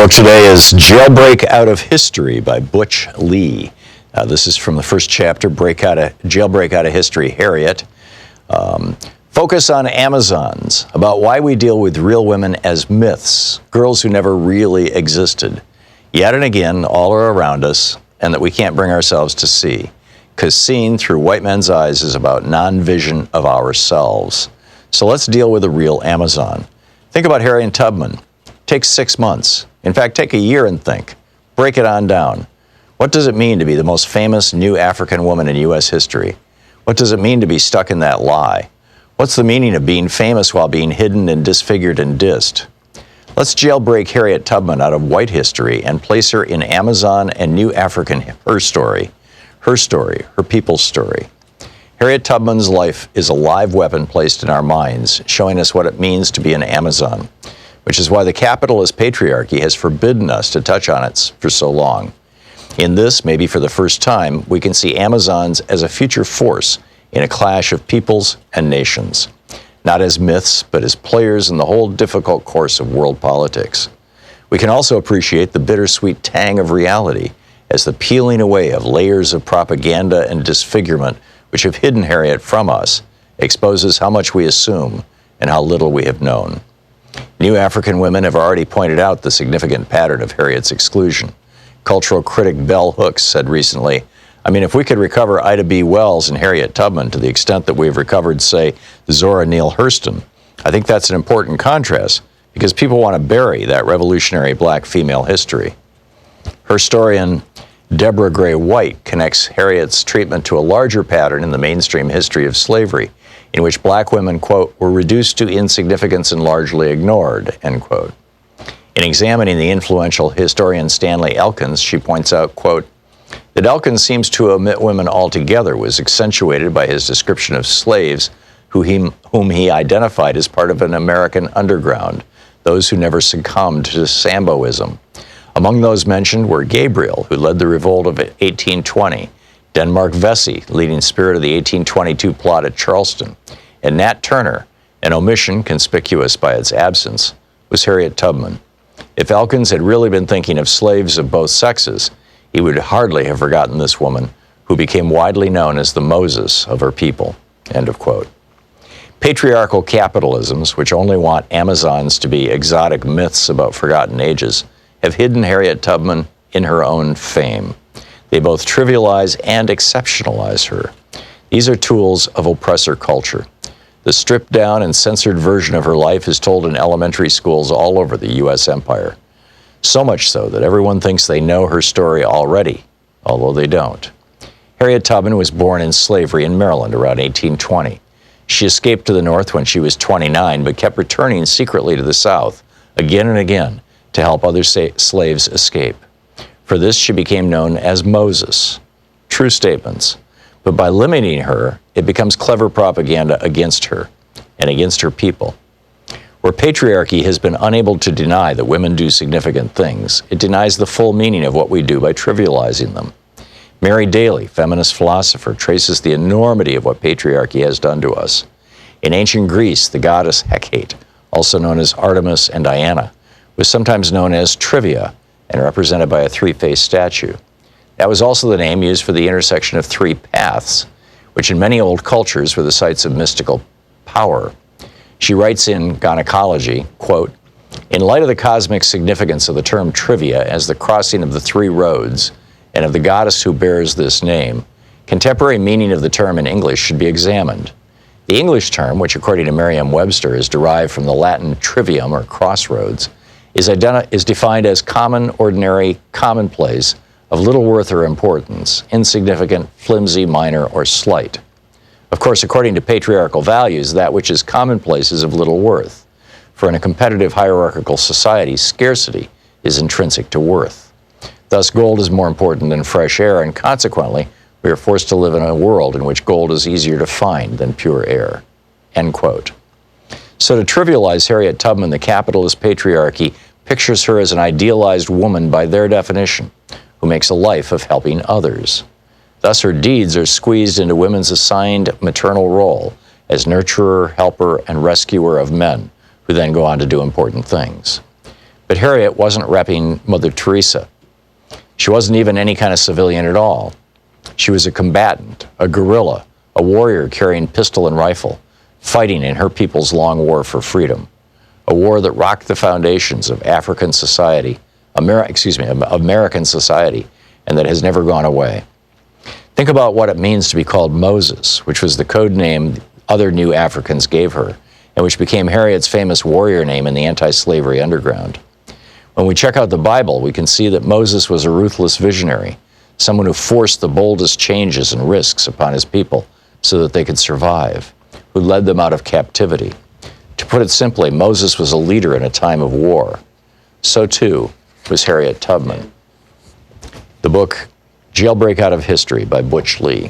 book today is Jailbreak Out of History by Butch Lee. This is from the first chapter, Jailbreak Out of History, Harriet. Focus on Amazons, about why we deal with real women as myths, girls who never really existed. Yet and again, all are around us, and that we can't bring ourselves to see. Because seeing through white men's eyes is about non-vision of ourselves. So let's deal with a real Amazon. Think about Harriet Tubman. Take 6 months. In fact, take a year and think. Break it on down. What does it mean to be the most famous new African woman in U.S. history? What does it mean to be stuck in that lie? What's the meaning of being famous while being hidden and disfigured and dissed? Let's jailbreak Harriet Tubman out of white history and place her in Amazon and new African her story, her people's story. Harriet Tubman's life is a live weapon placed in our minds, showing us what it means to be an Amazon, which is why the capitalist patriarchy has forbidden us to touch on it for so long. In this, maybe for the first time, we can see Amazons as a future force in a clash of peoples and nations, not as myths, but as players in the whole difficult course of world politics. We can also appreciate the bittersweet tang of reality as the peeling away of layers of propaganda and disfigurement which have hidden Harriet from us exposes how much we assume and how little we have known. New African women have already pointed out the significant pattern of Harriet's exclusion. Cultural critic Bell Hooks said recently, if we could recover Ida B. Wells and Harriet Tubman to the extent that we've recovered, say, Zora Neale Hurston, I think that's an important contrast because people want to bury that revolutionary black female history. Historian Deborah Gray White connects Harriet's treatment to a larger pattern in the mainstream history of slavery, in which black women, quote, were reduced to insignificance and largely ignored, end quote. In examining the influential historian Stanley Elkins, she points out, quote, that Elkins seems to omit women altogether was accentuated by his description of slaves whom he identified as part of an American underground, those who never succumbed to Samboism. Among those mentioned were Gabriel, who led the revolt of 1820, Denmark Vesey, leading spirit of the 1822 plot at Charleston, and Nat Turner, an omission conspicuous by its absence, was Harriet Tubman. If Elkins had really been thinking of slaves of both sexes, he would hardly have forgotten this woman, who became widely known as the Moses of her people, end of quote. Patriarchal capitalisms, which only want Amazons to be exotic myths about forgotten ages, have hidden Harriet Tubman in her own fame. They both trivialize and exceptionalize her. These are tools of oppressor culture. The stripped down and censored version of her life is told in elementary schools all over the U.S. empire. So much so that everyone thinks they know her story already, although they don't. Harriet Tubman was born in slavery in Maryland around 1820. She escaped to the North when she was 29, but kept returning secretly to the South again and again to help other slaves escape. For this, she became known as Moses. True statements. But by limiting her, it becomes clever propaganda against her and against her people. Where patriarchy has been unable to deny that women do significant things, it denies the full meaning of what we do by trivializing them. Mary Daly, feminist philosopher, traces the enormity of what patriarchy has done to us. In ancient Greece, the goddess Hecate, also known as Artemis and Diana, was sometimes known as Trivia and represented by a three-faced statue. That was also the name used for the intersection of three paths, which in many old cultures were the sites of mystical power. She writes in Gynecology, quote, in light of the cosmic significance of the term trivia as the crossing of the three roads and of the goddess who bears this name, contemporary meaning of the term in English should be examined. The English term, which according to Merriam-Webster is derived from the Latin trivium or crossroads, is defined as common, ordinary, commonplace, of little worth or importance, insignificant, flimsy, minor, or slight. Of course, according to patriarchal values, that which is commonplace is of little worth. For in a competitive hierarchical society, scarcity is intrinsic to worth. Thus, gold is more important than fresh air, and consequently, we are forced to live in a world in which gold is easier to find than pure air. End quote. So to trivialize Harriet Tubman, the capitalist patriarchy pictures her as an idealized woman by their definition, who makes a life of helping others. Thus, her deeds are squeezed into women's assigned maternal role as nurturer, helper, and rescuer of men, who then go on to do important things. But Harriet wasn't repping Mother Teresa. She wasn't even any kind of civilian at all. She was a combatant, a guerrilla, a warrior carrying pistol and rifle, fighting in her people's long war for freedom, a war that rocked the foundations of African society, American society, and that has never gone away. Think about what it means to be called Moses, which was the code name other new Africans gave her, and which became Harriet's famous warrior name in the anti-slavery underground. When we check out the Bible, we can see that Moses was a ruthless visionary, someone who forced the boldest changes and risks upon his people so that they could survive, who led them out of captivity. To put it simply, Moses was a leader in a time of war. So too was Harriet Tubman. The book Jailbreak Out of History by Butch Lee.